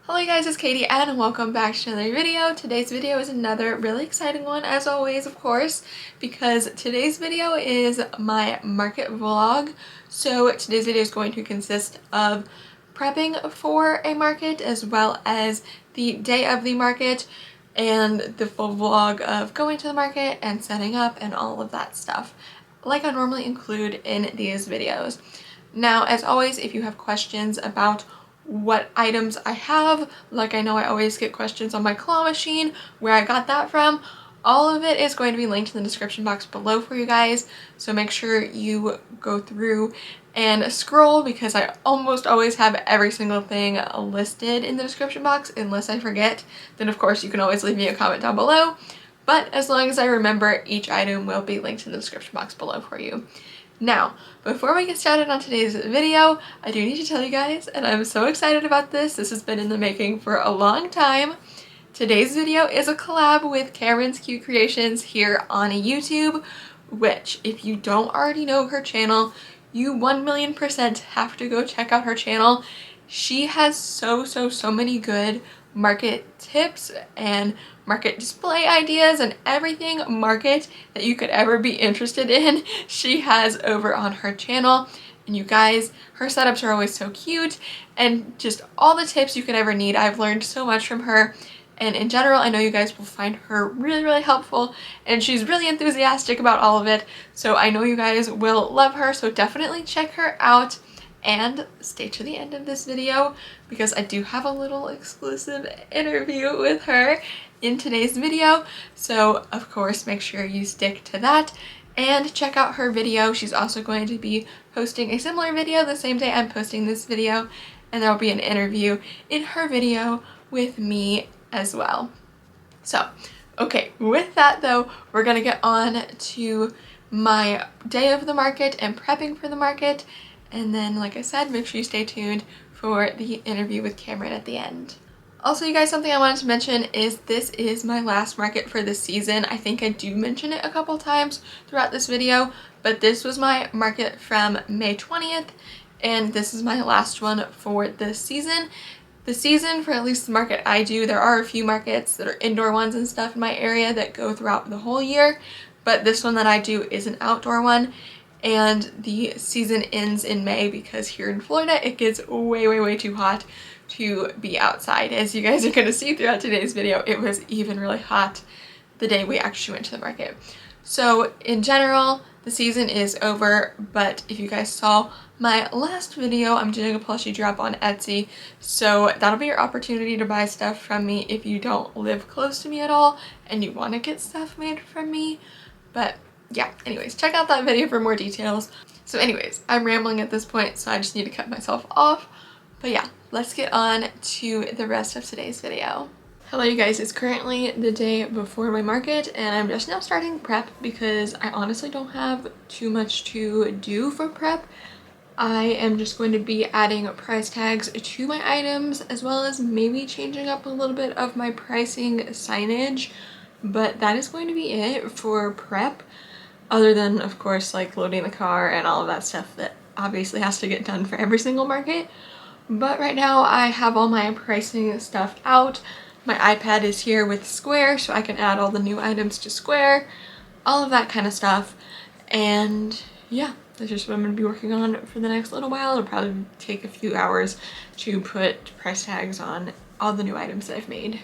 Hello you guys, it's Katie and welcome back to another video. Today's video is another really exciting one as always, of course, because today's video is my market vlog. So today's video is going to consist of prepping for a market as well as the day of the market and the full vlog of going to the market and setting up and all of that stuff like I normally include in these videos. Now, as always, if you have questions about what items I have, like I know I always get questions on my claw machine, where I got that from, all of it is going to be linked in the description box below for you guys, so make sure you go through and scroll because I almost always have every single thing listed in the description box. Unless I forget, then of course you can always leave me a comment down below, but as long as I remember, each item will be linked in the description box below for you. Now, before we get started on today's video, I do need to tell you guys, and I'm so excited about this has been in the making for a long time. Today's video is a collab with Camryn's Cute Creations here on YouTube, which, if you don't already know her channel, you 1,000,000% have to go check out her channel. She has so many good market tips and market display ideas and everything market that you could ever be interested in she has over on her channel. And you guys, her setups are always so cute and just all the tips you could ever need. I've learned so much from her, and in general I know you guys will find her really helpful, and she's really enthusiastic about all of it, so I know you guys will love her. So definitely check her out and stay to the end of this video because I do have a little exclusive interview with her in today's video. So of course make sure you stick to that and check out her video. She's also going to be posting a similar video the same day I'm posting this video, and there will be an interview in her video with me as well. So okay, with that though, we're gonna get on to my day of the market and prepping for the market. And then, like I said, make sure you stay tuned for the interview with Camryn at the end. Also, you guys, something I wanted to mention is this is my last market for this season. I think I do mention it a couple times throughout this video, but this was my market from May 20th, and this is my last one for this season. The season, for at least the market I do, there are a few markets that are indoor ones and stuff in my area that go throughout the whole year, but this one that I do is an outdoor one. And the season ends in May because here in Florida it gets way too hot to be outside. As you guys are going to see throughout today's video, it was even really hot the day we actually went to the market. So in general, the season is over, but if you guys saw my last video, I'm doing a plushie drop on Etsy, so that'll be your opportunity to buy stuff from me if you don't live close to me at all and you want to get stuff made from me. But yeah, anyways, check out that video for more details. So anyways, I'm rambling at this point, so I just need to cut myself off. But yeah, let's get on to the rest of today's video. Hello you guys, it's currently the day before my market and I'm just now starting prep because I honestly don't have too much to do for prep. I am just going to be adding price tags to my items as well as maybe changing up a little bit of my pricing signage, but that is going to be it for prep. Other than, of course, like loading the car and all of that stuff that obviously has to get done for every single market. But right now I have all my pricing stuff out. My iPad is here with Square, so I can add all the new items to Square, all of that kind of stuff. And yeah, that's just what I'm going to be working on for the next little while. It'll probably take a few hours to put price tags on all the new items that I've made.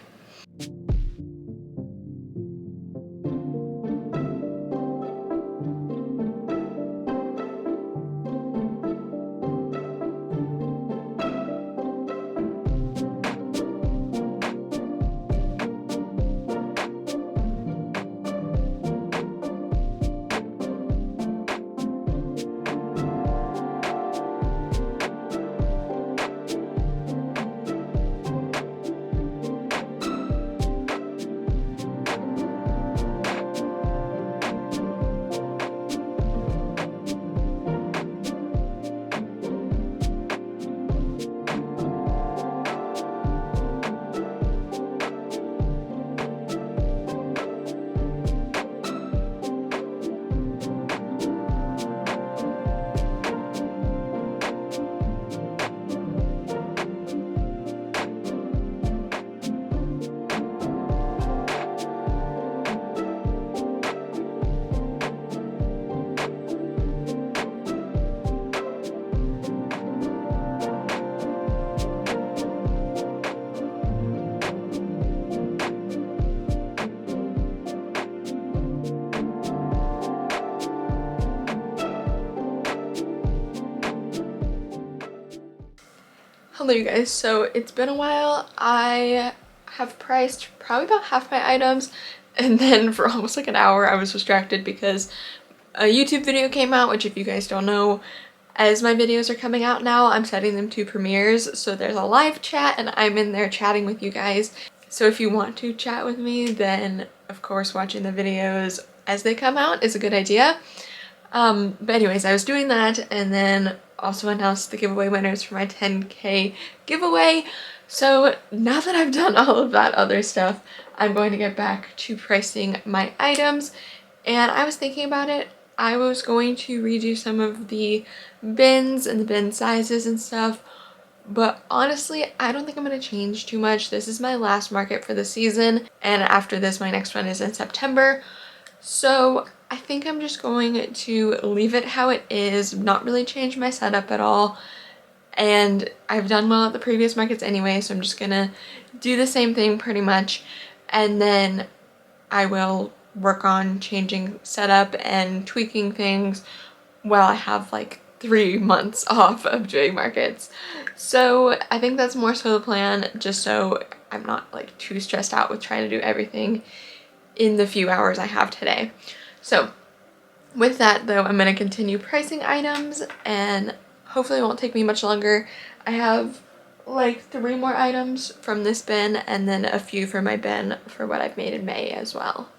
Hello you guys, so it's been a while. I have priced probably about half my items, and then for almost like an hour I was distracted because a YouTube video came out, which if you guys don't know, as my videos are coming out now, I'm setting them to premieres, so there's a live chat and I'm in there chatting with you guys. So if you want to chat with me, then of course watching the videos as they come out is a good idea. But anyways, I was doing that and then also announced the giveaway winners for my 10K giveaway. So now that I've done all of that other stuff, I'm going to get back to pricing my items. And I was thinking about it. I was going to redo some of the bins and the bin sizes and stuff. But honestly, I don't think I'm going to change too much. This is my last market for the season. And after this, my next one is in September. So I think I'm just going to leave it how it is, not really change my setup at all. And I've done well at the previous markets anyway, so I'm just gonna do the same thing pretty much. And then I will work on changing setup and tweaking things while I have like 3 months off of doing markets. So I think that's more so the plan, just so I'm not like too stressed out with trying to do everything in the few hours I have today. So with that though, I'm going to continue pricing items and hopefully it won't take me much longer. I have like 3 more items from this bin and then a few from my bin for what I've made in May as well.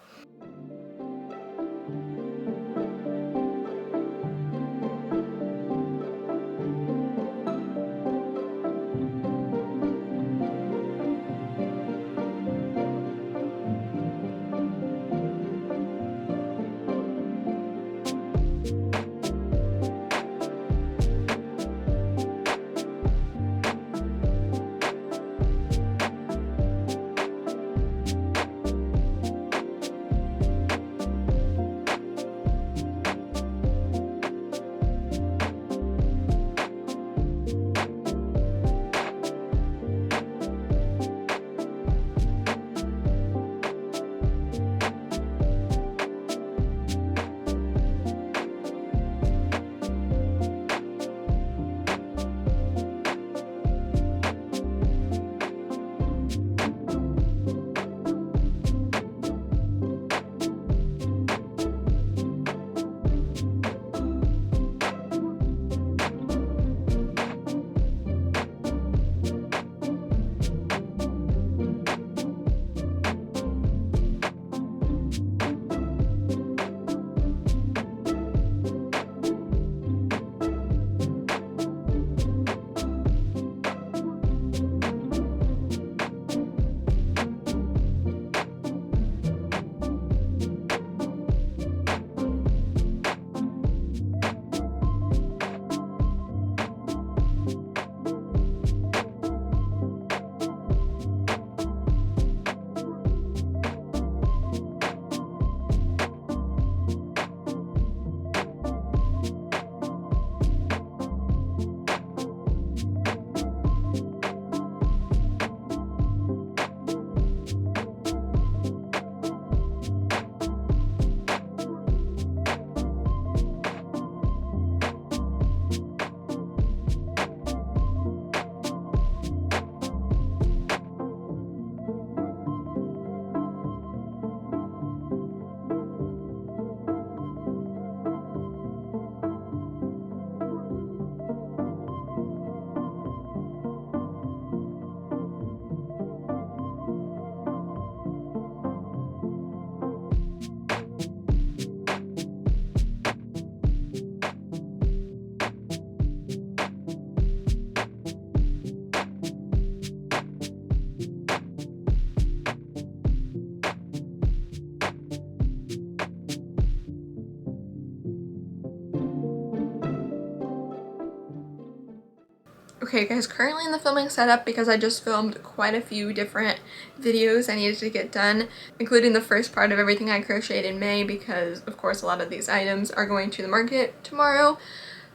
Okay guys, currently in the filming setup because I just filmed quite a few different videos I needed to get done, including the first part of everything I crocheted in May because of course a lot of these items are going to the market tomorrow.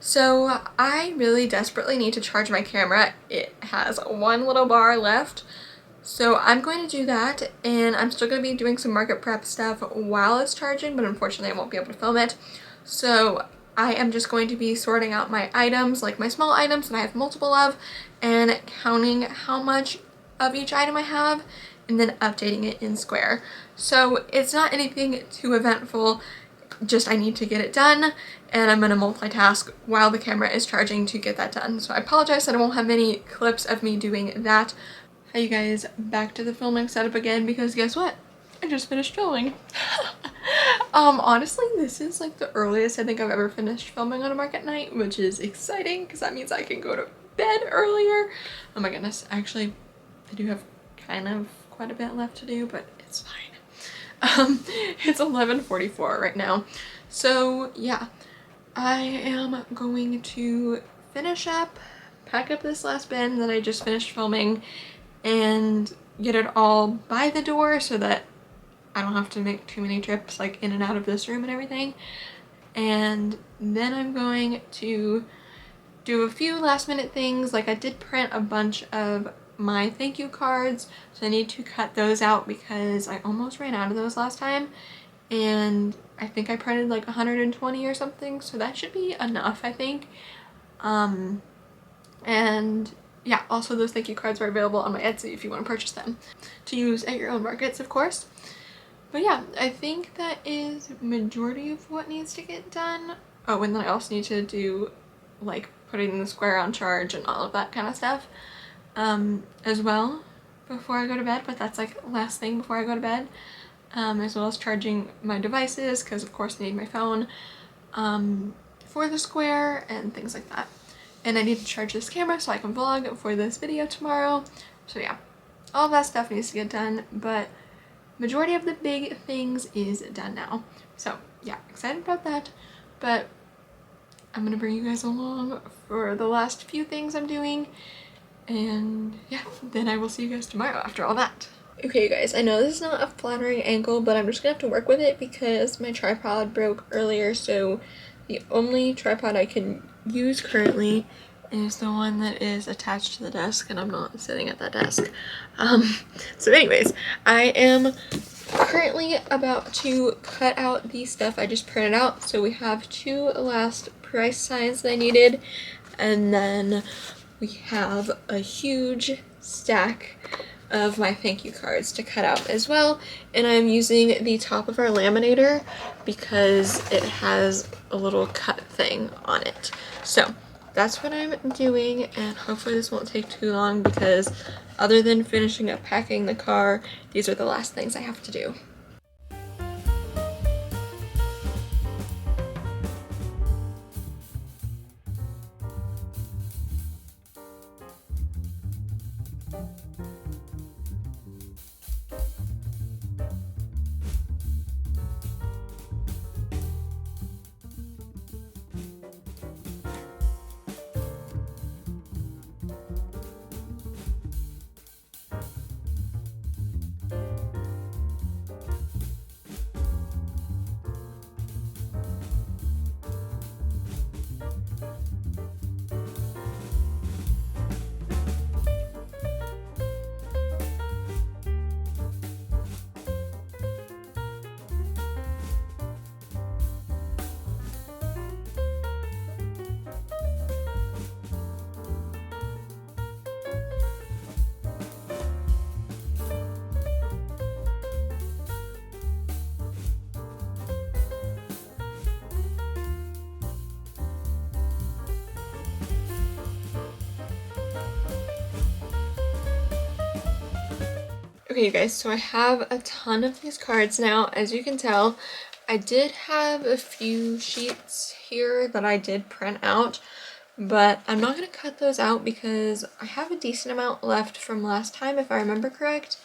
So I really desperately need to charge my camera. It has one little bar left. So I'm going to do that, and I'm still going to be doing some market prep stuff while it's charging, but unfortunately I won't be able to film it. So I am just going to be sorting out my items, like my small items that I have multiple of, and counting how much of each item I have, and then updating it in Square. So it's not anything too eventful, just I need to get it done, and I'm gonna multitask while the camera is charging to get that done. So I apologize that I won't have many clips of me doing that. Hi you guys, back to the filming setup again, because guess what? I just finished filming. Honestly, this is like the earliest I think I've ever finished filming on a market night, which is exciting because that means I can go to bed earlier. Oh my goodness, actually I do have kind of quite a bit left to do, but it's fine. It's 11:44 right now. So yeah, I am going to finish up, pack up this last bin that I just finished filming, and get it all by the door so that I don't have to make too many trips like in and out of this room and everything. And then I'm going to do a few last minute things. Like I did print a bunch of my thank you cards, so I need to cut those out because I almost ran out of those last time, and I think I printed like 120 or something, so that should be enough, I think. And yeah, also those thank you cards are available on my Etsy if you want to purchase them to use at your own markets, of course. But yeah, I think that is majority of what needs to get done. Oh, and then I also need to do like putting the Square on charge and all of that kind of stuff as well before I go to bed, but that's like last thing before I go to bed, as well as charging my devices because of course I need my phone for the Square and things like that. And I need to charge this camera so I can vlog for this video tomorrow. So yeah, all of that stuff needs to get done, but majority of the big things is done now. So yeah, excited about that, but I'm gonna bring you guys along for the last few things I'm doing, and yeah, then I will see you guys tomorrow after all that. Okay you guys, I know this is not a flattering angle, but I'm just gonna have to work with it because my tripod broke earlier, so the only tripod I can use currently is the one that is attached to the desk, and I'm not sitting at that desk. So anyways, I am currently about to cut out the stuff I just printed out. So we have 2 last price signs that I needed, and then we have a huge stack of my thank you cards to cut out as well, and I'm using the top of our laminator because it has a little cut thing on it. So that's what I'm doing, and hopefully this won't take too long because other than finishing up packing the car, these are the last things I have to do. Okay you guys, so I have a ton of these cards now. As you can tell, I did have a few sheets here that I did print out, but I'm not going to cut those out because I have a decent amount left from last time if I remember correct.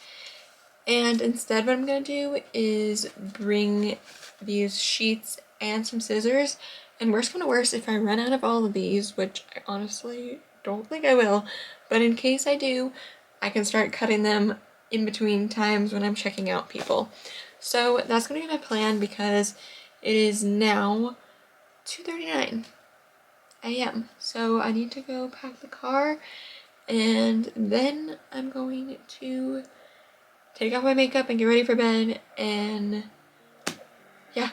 And instead what I'm going to do is bring these sheets and some scissors, and worst come to worst, if I run out of all of these, which I honestly don't think I will, but in case I do, I can start cutting them in between times when I'm checking out people. So that's going to be my plan because it is now 2:39 a.m. So I need to go pack the car, and then I'm going to take off my makeup and get ready for bed, and yeah,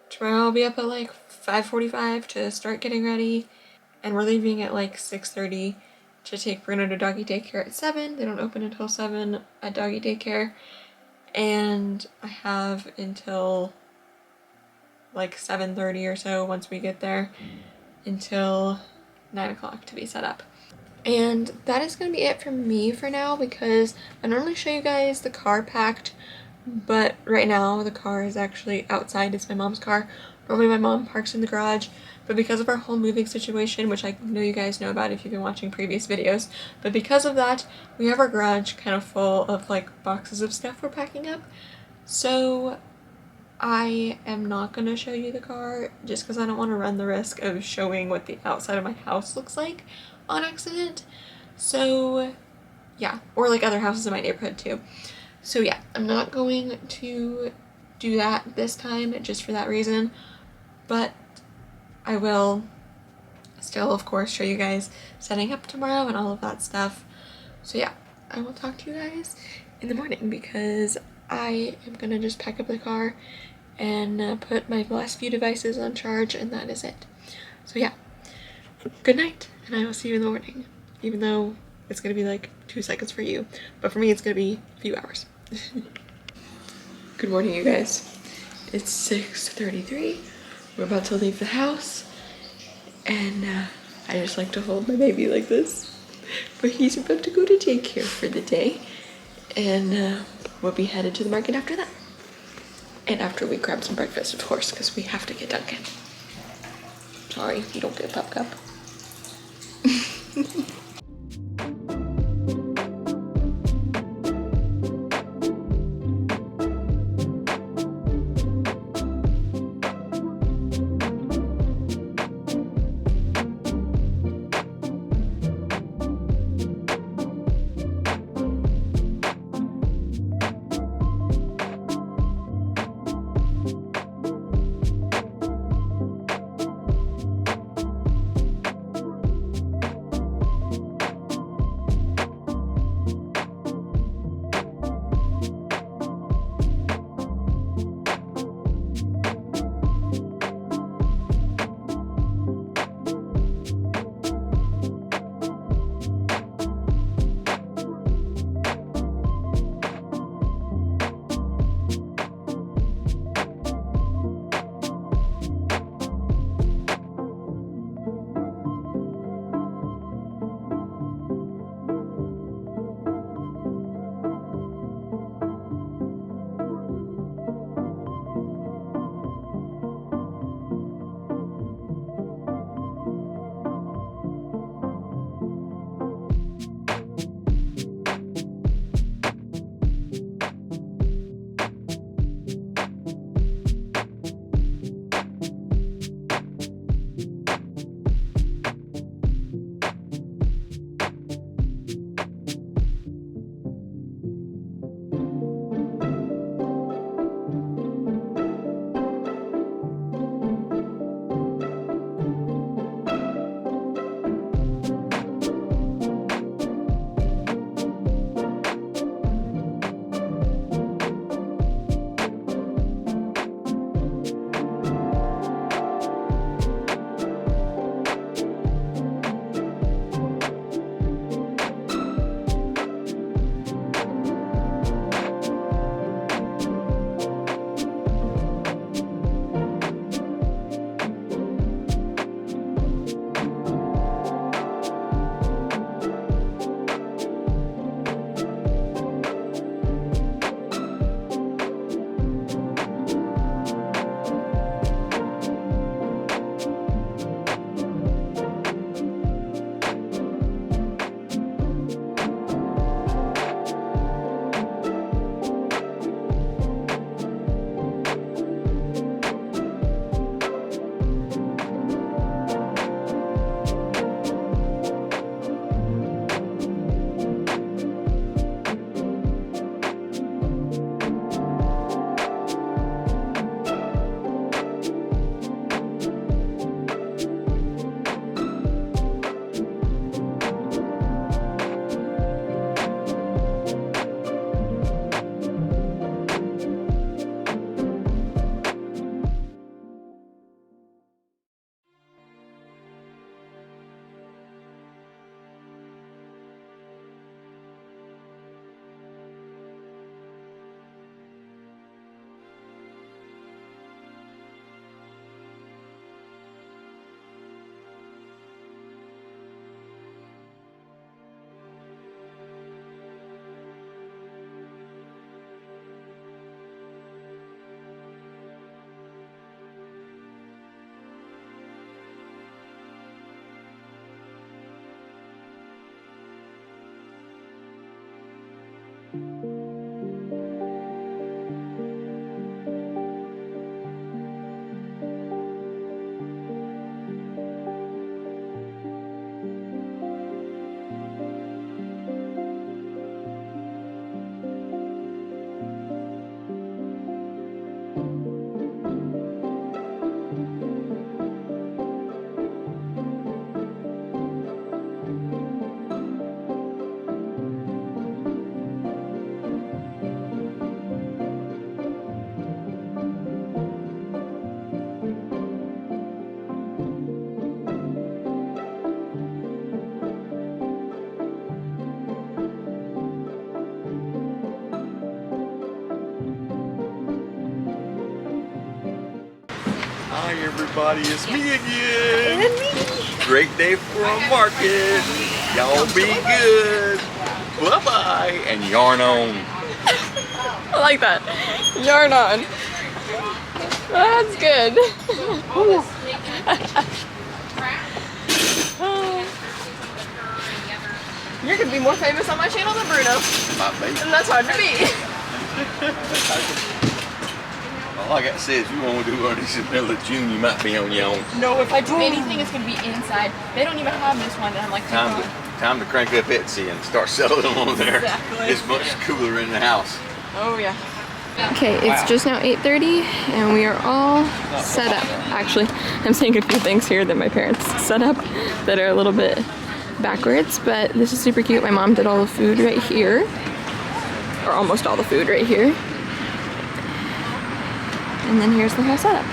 tomorrow I'll be up at like 5:45 to start getting ready, and we're leaving at like 6:30 to take Bruno to doggy daycare at 7. They don't open until 7 at doggy daycare, and I have until like 7:30 or so once we get there until 9 o'clock to be set up. And that is going to be it from me for now, because I normally show you guys the car packed, but right now the car is actually outside. It's my mom's car. Normally my mom parks in the garage, but because of our whole moving situation, which I know you guys know about if you've been watching previous videos, but because of that, we have our garage kind of full of like boxes of stuff we're packing up. So I am not going to show you the car just because I don't want to run the risk of showing what the outside of my house looks like on accident. So yeah, or like other houses in my neighborhood too. So yeah, I'm not going to do that this time just for that reason, but I will still of course show you guys setting up tomorrow and all of that stuff. So yeah, I will talk to you guys in the morning because I am gonna just pack up the car and put my last few devices on charge, and that is it. So yeah, good night, and I will see you in the morning, even though it's gonna be like 2 seconds for you, but for me it's gonna be a few hours. Good morning, you guys. It's 6:33. We're about to leave the house, and I just like to hold my baby like this, but he's about to go to daycare for the day, and we'll be headed to the market after that. And after we grab some breakfast, of course, because we have to get Dunkin'. Sorry, you don't get a pup cup. Hi everybody, it's me again. And me. Great day for a market. Y'all be good. Bye bye and yarn on. I like that. Yarn on. That's good. You're gonna be more famous on my channel than Bruno. And that's hard to beat. All I gotta say is you want to do one of these in the middle of June, you might be on your own. No, if I do anything, it's gonna be inside. They don't even have this one, and I'm like, time to crank up Etsy and start selling them on there. Exactly. It's much cooler in the house. Oh yeah. Okay, it's just now 8:30 and we are all set up. Actually, I'm saying a few things here that my parents set up that are a little bit backwards, but this is super cute. My mom did all the food right here, or almost all the food right here. And then here's the whole setup.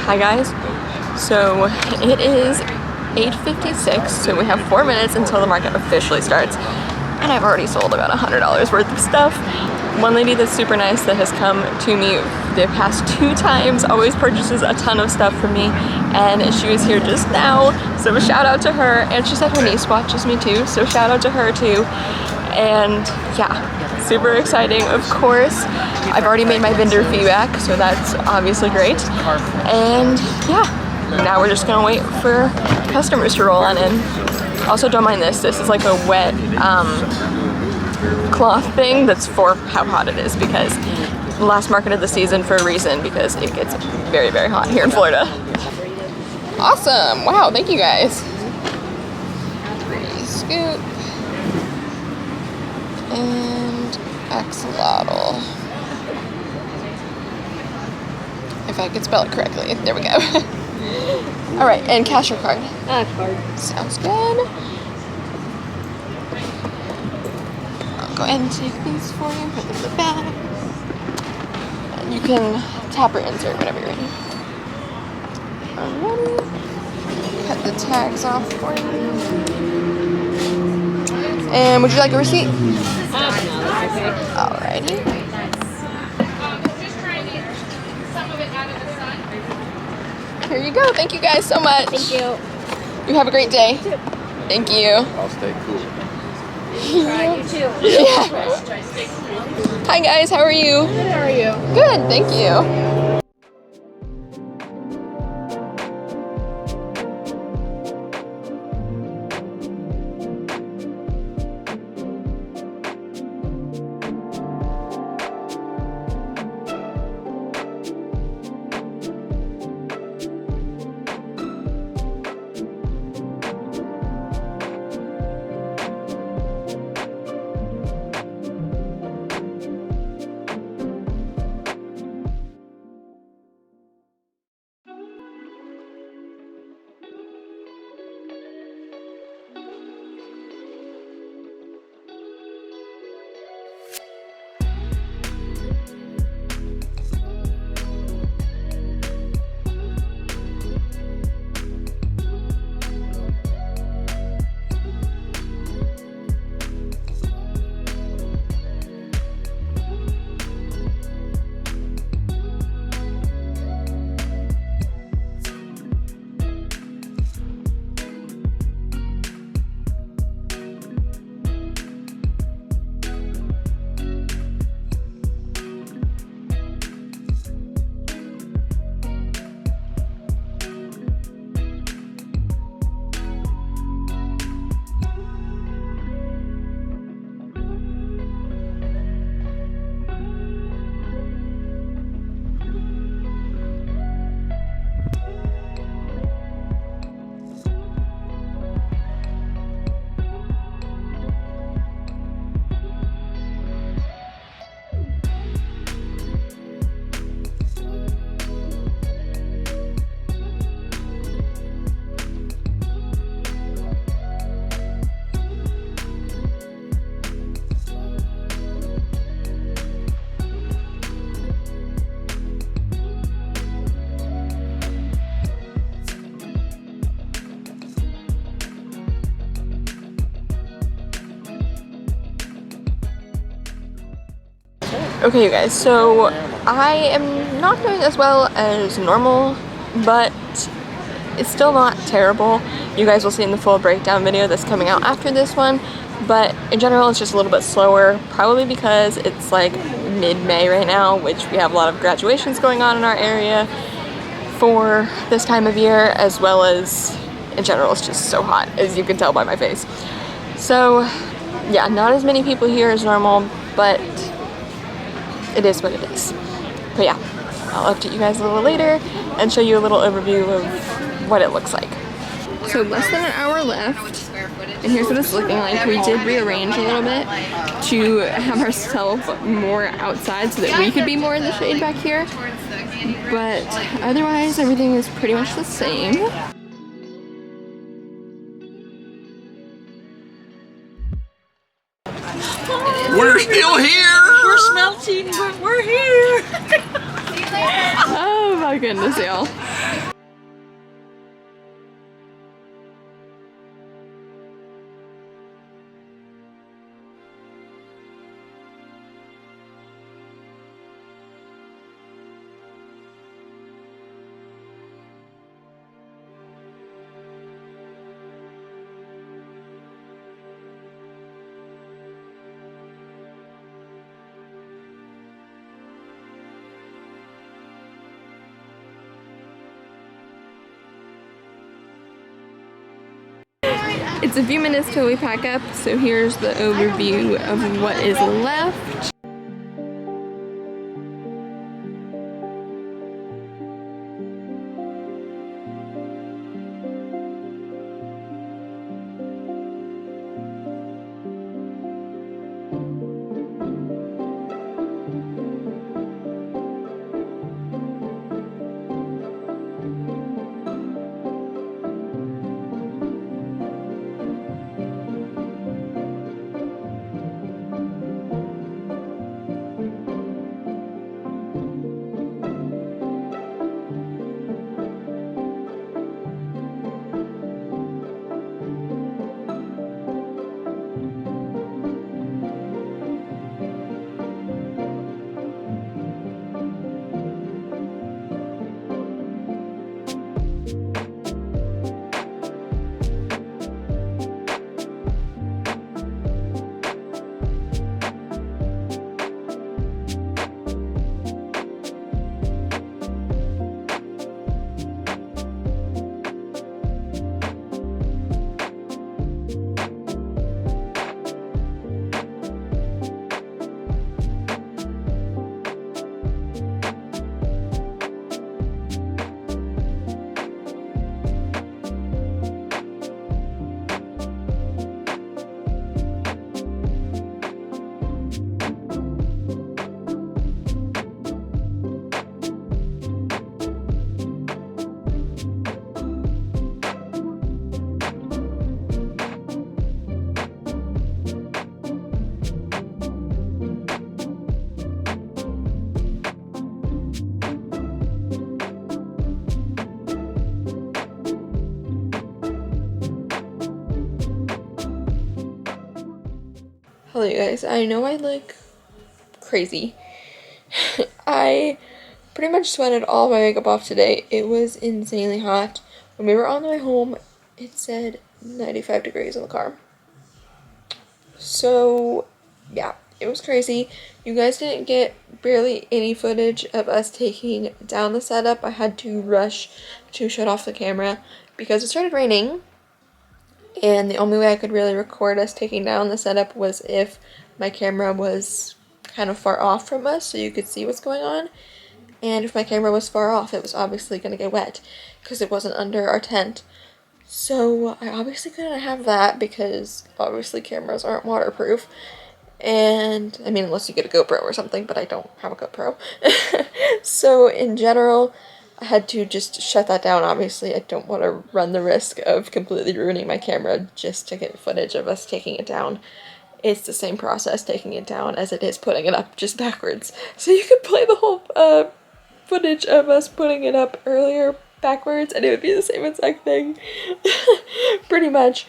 Hi guys, so it is 8:56, so we have 4 minutes until the market officially starts, and I've already sold about $100 worth of stuff. One lady that's super nice that has come to me the past 2 times always purchases a ton of stuff from me, and she was here just now, so a shout out to her. And she said her niece watches me too, so shout out to her too. And yeah, super exciting. Of course, I've already made my vendor feedback, so that's obviously great. And yeah, now we're just gonna wait for customers to roll on in. Also, don't mind this. This is like a wet cloth thing that's for how hot it is, because last market of the season for a reason, because it gets very, very hot here in Florida. Awesome. Wow, thank you guys. Pretty scoop. And axolotl. If I could spell it correctly. There we go. All right, and cash or card? Card. Sounds good. I'll go ahead and take these for you, put them in the bag. And you can tap or insert whenever you're ready. Alrighty. Cut the tags off for you. And would you like a receipt? Alrighty. Here you go. Thank you guys so much. Thank you. You have a great day. Thank you. I'll stay cool. You too. Yeah. Hi guys, how are you? Good, how are you? Good, thank you. Okay, you guys, so I am not doing as well as normal, but it's still not terrible. You guys will see in the full breakdown video that's coming out after this one, but in general it's just a little bit slower, probably because it's like mid-May right now, which we have a lot of graduations going on in our area for this time of year, as well as in general it's just so hot, as you can tell by my face. So yeah, not as many people here as normal, but it is what it is. But yeah, I'll update you guys a little later and show you a little overview of what it looks like. So less than an hour left, and here's what it's looking like. We did rearrange a little bit to have ourselves more outside so that we could be more in the shade back here. But otherwise, everything is pretty much the same. We're still here! We're smelting, but we're here. Oh my goodness, y'all. It's a few minutes till we pack up, so here's the overview of what is left. Hello you guys, I know I look crazy. I pretty much sweated all my makeup off today. It was insanely hot. When we were on the way home, it said 95 degrees in the car. So yeah, it was crazy. You guys didn't get barely any footage of us taking down the setup. I had to rush to shut off the camera because it started raining. And the only way I could really record us taking down the setup was if my camera was kind of far off from us so you could see what's going on. And if my camera was far off, it was obviously going to get wet because it wasn't under our tent. So I obviously couldn't have that because obviously cameras aren't waterproof. And I mean, unless you get a GoPro or something, but I don't have a GoPro. So in general, I had to just shut that down. Obviously, I don't want to run the risk of completely ruining my camera just to get footage of us taking it down. It's the same process taking it down as it is putting it up, just backwards. So you could play the whole footage of us putting it up earlier backwards and it would be the same exact thing. Pretty much.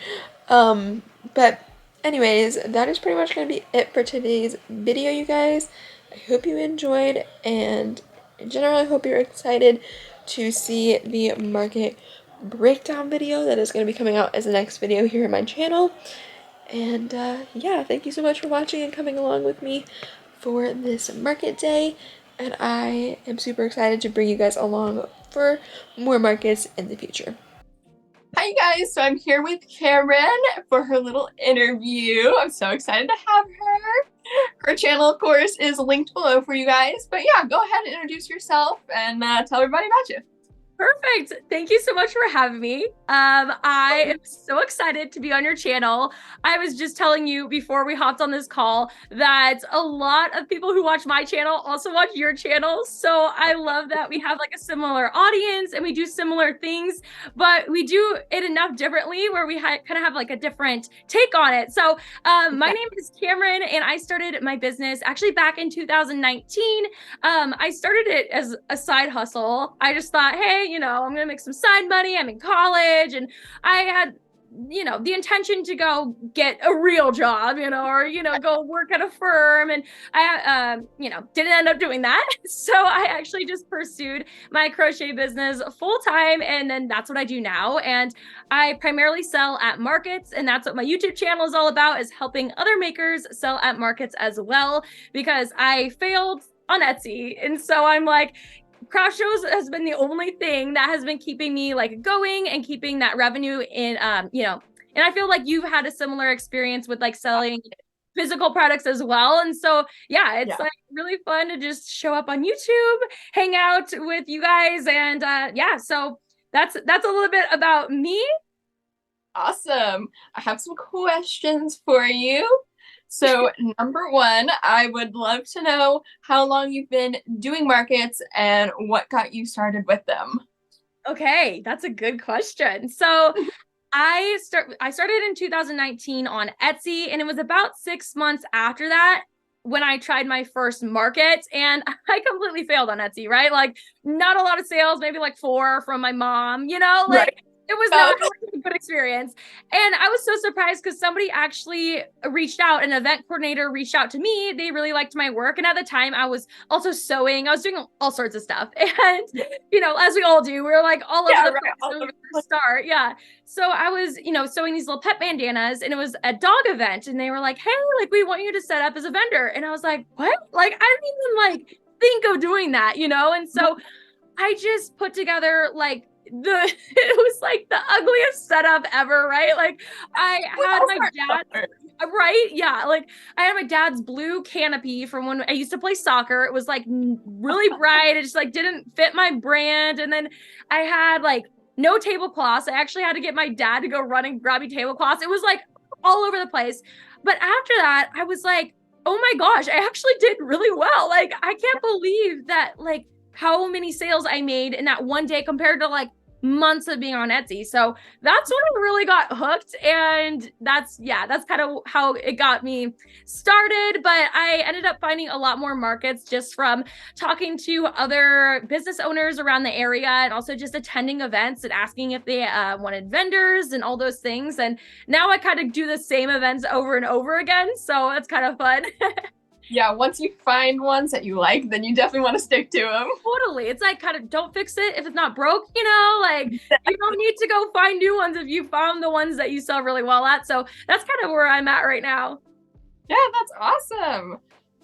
But anyways, that is pretty much going to be it for today's video, you guys. I hope you enjoyed, and in general, I hope you're excited to see the market breakdown video that is going to be coming out as the next video here on my channel. And yeah, thank you so much for watching and coming along with me for this market day. And I am super excited to bring you guys along for more markets in the future. Hi guys, so I'm here with Camryn for her little interview. I'm so excited to have her. Her channel, of course, is linked below for you guys. But yeah, go ahead and introduce yourself and tell everybody about you. Perfect. Thank you so much for having me. I am so excited to be on your channel. I was just telling you before we hopped on this call that a lot of people who watch my channel also watch your channel. So I love that we have like a similar audience and we do similar things, but we do it enough differently where we kind of have like a different take on it. So my name is Camryn, and I started my business actually back in 2019. I started it as a side hustle. I just thought, hey, I'm going to make some side money. I'm in college, and I had, the intention to go get a real job, or, go work at a firm. And I, didn't end up doing that. So I actually just pursued my crochet business full time. And then that's what I do now. And I primarily sell at markets. And that's what my YouTube channel is all about, is helping other makers sell at markets as well, because I failed on Etsy. And so I'm like, craft shows has been the only thing that has been keeping me like going and keeping that revenue in, and I feel like you've had a similar experience with like selling physical products as well. And so, yeah, it's like really fun to just show up on YouTube, hang out with you guys. And yeah, so that's a little bit about me. Awesome. I have some questions for you. So number one, I would love to know how long you've been doing markets and what got you started with them. Okay, that's a good question. So I started in 2019 on Etsy, and it was about 6 months after that when I tried my first market, and I completely failed on Etsy, right? Like not a lot of sales, maybe like 4 from my mom, Right. It was not a good experience. And I was so surprised because somebody actually reached out, an event coordinator reached out to me. They really liked my work. And at the time I was also sewing. I was doing all sorts of stuff. And, as we all do, we were like all over the place to start. Yeah. So I was, sewing these little pet bandanas, and it was a dog event. And they were like, hey, like we want you to set up as a vendor. And I was like, what? Like, I didn't even think of doing that, And so I just put together it was like the ugliest setup ever, right? Like I had my dad, right? Yeah. Like I had my dad's blue canopy from when I used to play soccer. It was like really bright. It just like didn't fit my brand. And then I had like no tablecloths. I actually had to get my dad to go run and grab me tablecloths. It was like all over the place. But after that, I was like, oh my gosh, I actually did really well. Like I can't believe that how many sales I made in that one day compared to months of being on Etsy. So that's when I really got hooked. And that's kind of how it got me started. But I ended up finding a lot more markets just from talking to other business owners around the area, and also just attending events and asking if they wanted vendors and all those things. And now I kind of do the same events over and over again. So that's kind of fun. Yeah, once you find ones that you like, then you definitely want to stick to them. Totally. It's like kind of don't fix it if it's not broke, you don't need to go find new ones if you found the ones that you sell really well at. So that's kind of where I'm at right now. Yeah, that's awesome.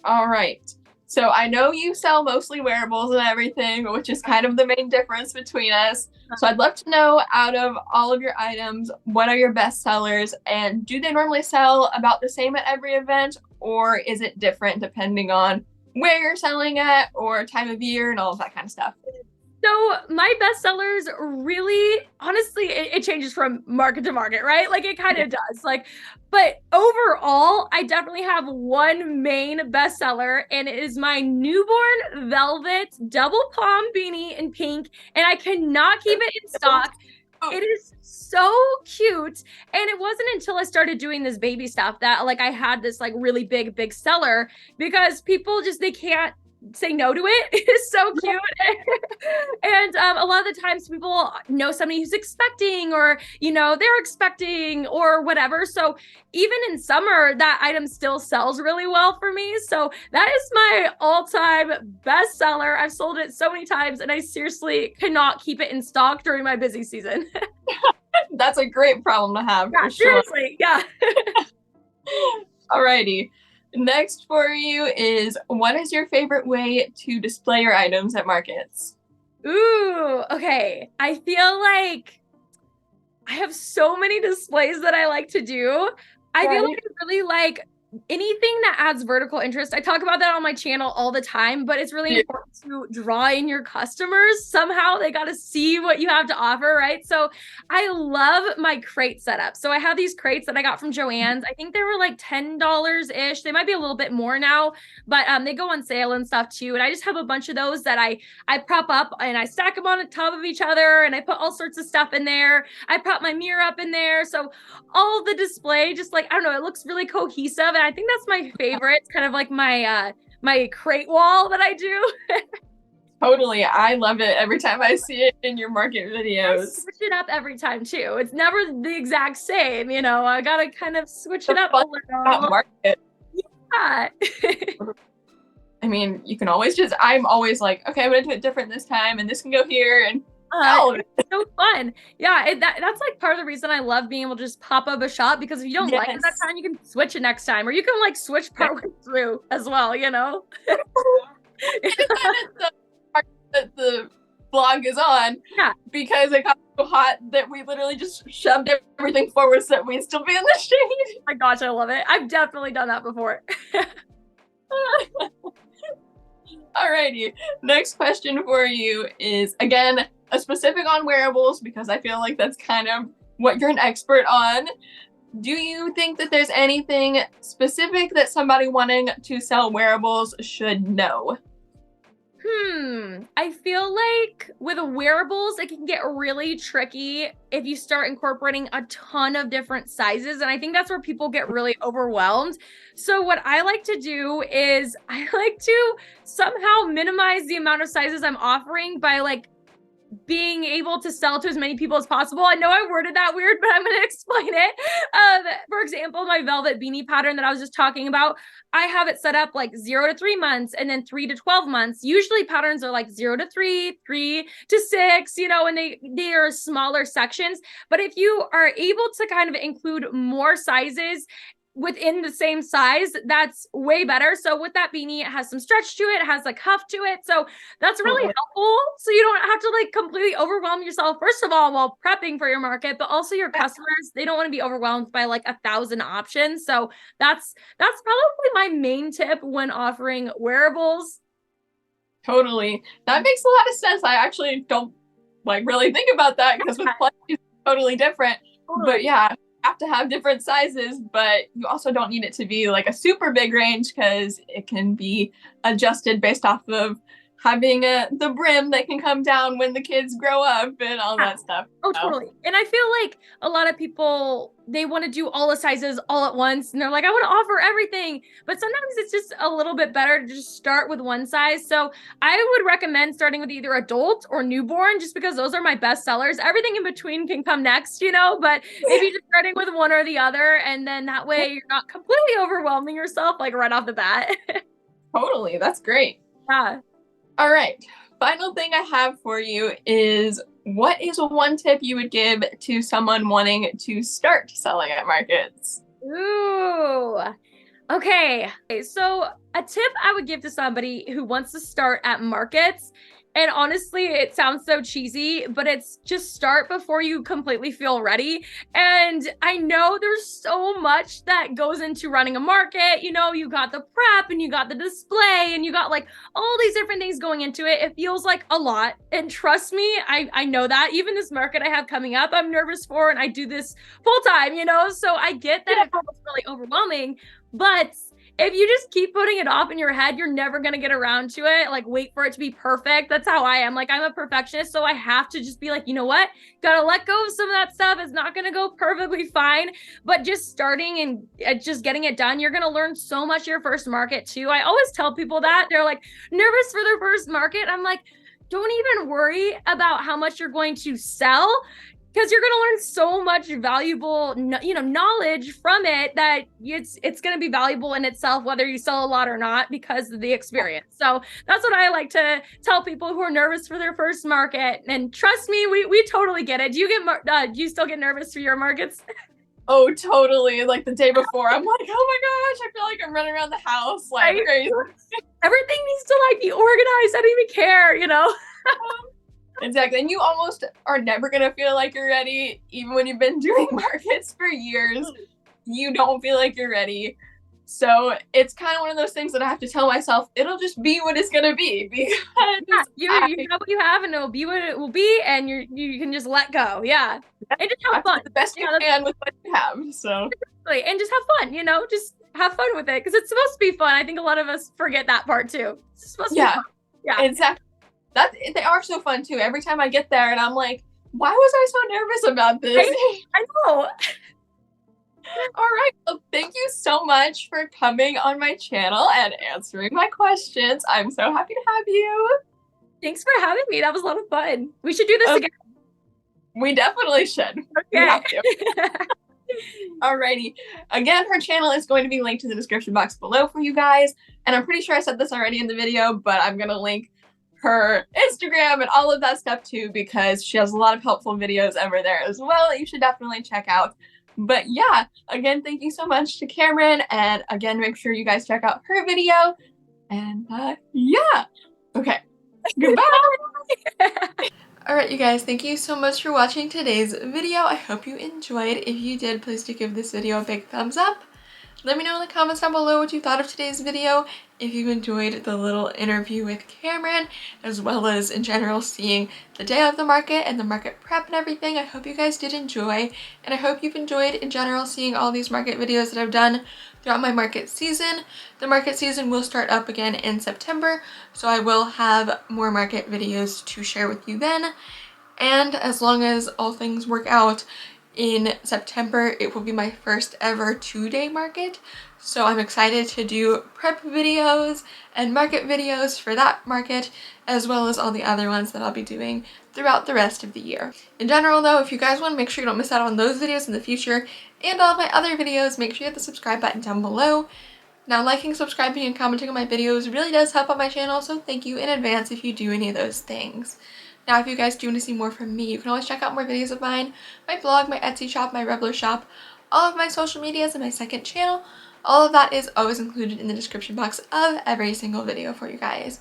All right. So I know you sell mostly wearables and everything, which is kind of the main difference between us. So I'd love to know, out of all of your items, what are your best sellers, and do they normally sell about the same at every event, or is it different depending on where you're selling at or time of year and all of that kind of stuff? So my best sellers really, honestly, it changes from market to market, right? Like it kind of does. But overall, I definitely have one main bestseller, and it is my newborn velvet double palm beanie in pink, and I cannot keep it in stock. It is so cute. And it wasn't until I started doing this baby stuff that I had this really big seller, because people just, they can't say no to it. It's so cute. And a lot of the times people know somebody who's expecting, or, you know, they're expecting or whatever. So even in summer, that item still sells really well for me. So that is my all-time best seller. I've sold it so many times, and I seriously cannot keep it in stock during my busy season. That's a great problem to have. Yeah, for sure. seriously. Yeah. Alrighty. Next for you is, what is your favorite way to display your items at markets? Ooh, okay. I feel like I have so many displays that I like to do. I feel like I really like anything that adds vertical interest. I talk about that on my channel all the time, but it's really important to draw in your customers. Somehow they got to see what you have to offer, right? So I love my crate setup. So I have these crates that I got from Joann's. I think they were like $10-ish. They might be a little bit more now, but they go on sale and stuff too. And I just have a bunch of those that I prop up and I stack them on top of each other, and I put all sorts of stuff in there. I prop my mirror up in there. So all the display, just like, I don't know, it looks really cohesive. And I think that's my favorite. It's kind of like my my crate wall that I do. Totally. I love it every time I see it in your market videos. I switch it up every time too. It's never the exact same, you know. I gotta kind of switch it up a little. Market. Yeah. I mean, you can always just, I'm always like, okay, I'm gonna do it different this time, and this can go here, and it's so fun. Yeah, that's like part of the reason I love being able to just pop up a shop, because if you don't like it that time, you can switch it next time, or you can like switch partway through as well, you know. that the vlog is on, because it got so hot that we literally just shoved everything forward so that we'd still be in the shade. Oh my gosh, I love it. I've definitely done that before. Alrighty, next question for you is, again, a specific on wearables, because I feel like that's kind of what you're an expert on. Do you think that there's anything specific that somebody wanting to sell wearables should know? I feel like with wearables, it can get really tricky if you start incorporating a ton of different sizes. And I think that's where people get really overwhelmed. So what I like to do is I like to somehow minimize the amount of sizes I'm offering by like being able to sell to as many people as possible. I know I worded that weird, but I'm going to explain it. For example, my velvet beanie pattern that I was just talking about, I have it set up like 0 to 3 months and then 3 to 12 months. Usually patterns are like 0 to 3, 3 to 6, you know, and they are smaller sections. But if you are able to kind of include more sizes within the same size, that's way better. So with that beanie, it has some stretch to it, it has like cuff to it, so that's really helpful. So you don't have to like completely overwhelm yourself, first of all, while prepping for your market, but also your customers, they don't want to be overwhelmed by like 1,000 options. So that's probably my main tip when offering wearables. Totally, that makes a lot of sense. I actually don't like really think about that, because with plush it's totally different. But yeah, have to have different sizes, but you also don't need it to be like a super big range, because it can be adjusted based off of having the brim that can come down when the kids grow up and all that stuff. Oh, totally. And I feel like a lot of people, they want to do all the sizes all at once, and they're like, I want to offer everything. But sometimes it's just a little bit better to just start with one size. So I would recommend starting with either adult or newborn, just because those are my best sellers. Everything in between can come next, you know, but maybe just starting with one or the other, and then that way you're not completely overwhelming yourself like right off the bat. Totally, that's great. Yeah. All right, final thing I have for you is, what is one tip you would give to someone wanting to start selling at markets? Ooh, okay. So a tip I would give to somebody who wants to start at markets, and honestly, it sounds so cheesy, but it's just start before you completely feel ready. And I know there's so much that goes into running a market. You know, you got the prep and you got the display and you got like all these different things going into it. It feels like a lot. And trust me, I know that. Even this market I have coming up, I'm nervous for, and I do this full time, you know? So I get that it feels really overwhelming, but if you just keep putting it off in your head, you're never going to get around to it. Like, wait for it to be perfect. That's how I am. Like, I'm a perfectionist, so I have to just be like, you know what? Gotta let go of some of that stuff. It's not going to go perfectly fine, but just starting and just getting it done, you're going to learn so much your first market too. I always tell people that. They're like nervous for their first market. I'm like, don't even worry about how much you're going to sell, because you're going to learn so much valuable, knowledge from it that it's going to be valuable in itself, whether you sell a lot or not, because of the experience. So that's what I like to tell people who are nervous for their first market. And trust me, we totally get it. Do you still get nervous for your markets? Oh, totally. Like the day before, I'm like, oh my gosh, I feel like I'm running around the house like crazy. Everything needs to like be organized. I don't even care, Exactly. And you almost are never going to feel like you're ready. Even when you've been doing markets for years, you don't feel like you're ready. So it's kind of one of those things that I have to tell myself, it'll just be what it's going to be. Because you have what you have, and it'll be what it will be, and you can just let go. Yeah. And just have fun. The best you can with what you have. So. And just have fun, just have fun with it, because it's supposed to be fun. I think a lot of us forget that part too. It's supposed to be fun. Yeah. Exactly. They are so fun too. Every time I get there and I'm like, why was I so nervous about this? I know. All right. Well, thank you so much for coming on my channel and answering my questions. I'm so happy to have you. Thanks for having me. That was a lot of fun. We should do this again. We definitely should. Okay. We have to. Alrighty. Again, her channel is going to be linked in the description box below for you guys. And I'm pretty sure I said this already in the video, but I'm going to link her Instagram and all of that stuff too, because she has a lot of helpful videos over there as well that you should definitely check out. But yeah, again, thank you so much to Camryn, and again, make sure you guys check out her video. And yeah, okay, goodbye. Alright, you guys, thank you so much for watching today's video. I hope you enjoyed. If you did, please do give this video a big thumbs up. Let me know in the comments down below what you thought of today's video, if you enjoyed the little interview with Camryn, as well as in general seeing the day of the market and the market prep and everything. I hope you guys did enjoy, and I hope you've enjoyed in general seeing all these market videos that I've done throughout my market season. The market season will start up again in September, so I will have more market videos to share with you then. And as long as all things work out, in September, it will be my first ever 2-day market. So I'm excited to do prep videos and market videos for that market, as well as all the other ones that I'll be doing throughout the rest of the year. In general though, if you guys want to make sure you don't miss out on those videos in the future and all of my other videos, make sure you hit the subscribe button down below. Now, liking, subscribing, and commenting on my videos really does help out my channel, so thank you in advance if you do any of those things. Now, if you guys do want to see more from me, you can always check out more videos of mine, my blog, my Etsy shop, my Rebler shop, all of my social medias, and my second channel. All of that is always included in the description box of every single video for you guys.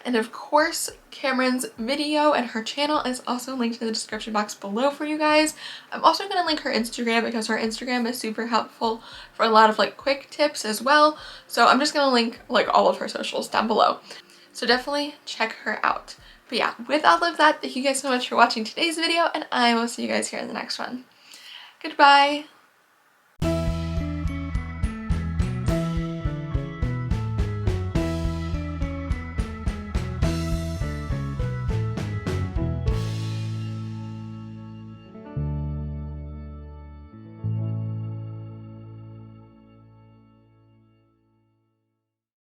And of course, Camryn's video and her channel is also linked in the description box below for you guys. I'm also going to link her Instagram, because her Instagram is super helpful for a lot of quick tips as well. So I'm just going to link all of her socials down below. So definitely check her out. But yeah, with all of that, thank you guys so much for watching today's video, and I will see you guys here in the next one. Goodbye!